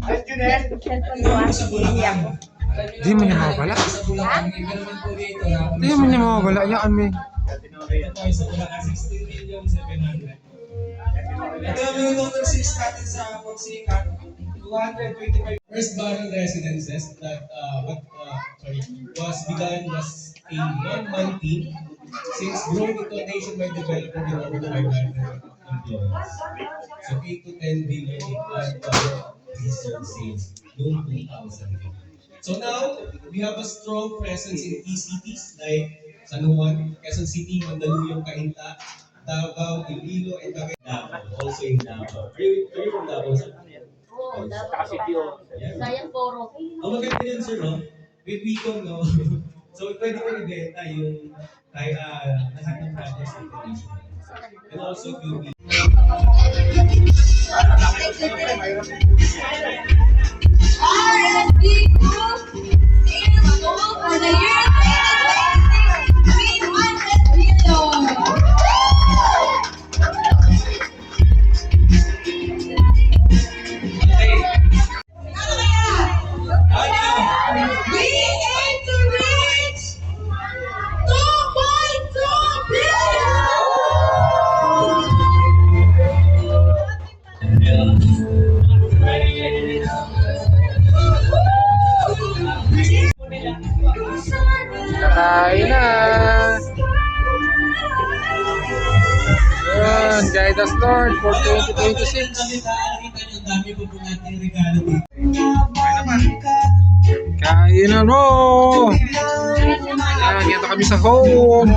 Cellphone mo ah. Hindi ako. Di mo niya mawala. Ha? Di mo niya mawala. Yaan mo. Ito yung number 6 natin sa Pagsikat. 225 first barrel residences that was a one-man team since growing into a nationwide developer with over 500 employees. So 8 to 10 billion in resale sales noong 2000. So now, we have a strong presence in key cities like San Juan, Quezon City, Mandaluyong, Cainta, Davao, Iloilo, and Davao. Also in Davao. Are you from Davao, sir? Oo, Davao. Sayang Poro. Maganda yun, sir, no? With Wicom, no? So, pwede ko ibenta yung lahat ng projects international. And also, QB. RSD Group sales goal for the year 300 million. We aim to reach 2.2 Kakain na. Yun, guide us Lord for 2026. Kain na no. Yan, dito kami sa home.